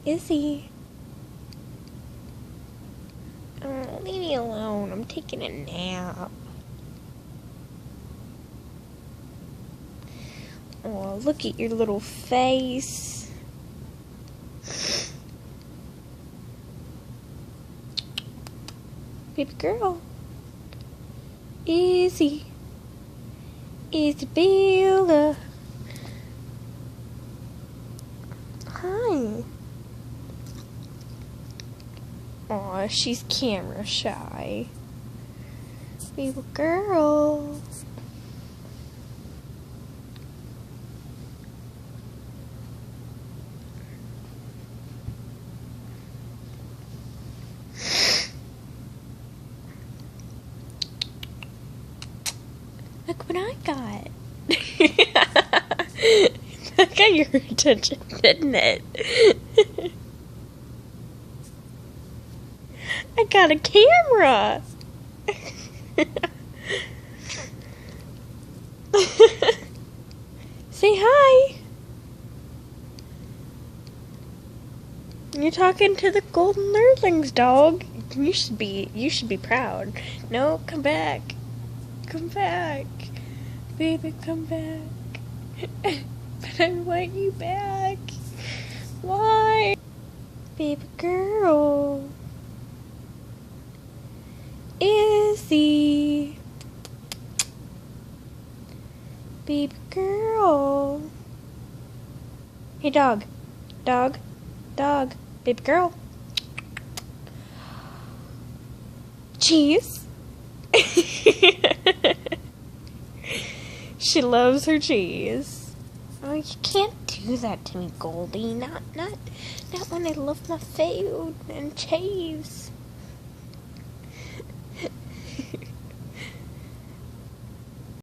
Izzy. Oh, leave me alone. I'm taking a nap. Oh, look at your little face. Baby girl. Izzy. Isabella. Hi. Aw, she's camera shy. Baby girl. Look what I got. That got your attention, didn't it? I got a camera. Say hi. You're talking to the golden earthlings, dog. You should be proud. No, come back. Come back. Baby, come back. But I want you back. Why? Baby girl. Izzy. Baby girl. Hey, dog. Dog. Dog. Baby girl. Cheese. She loves her cheese. Oh, you can't do that to me, Goldie. Not when I love my food and cheese.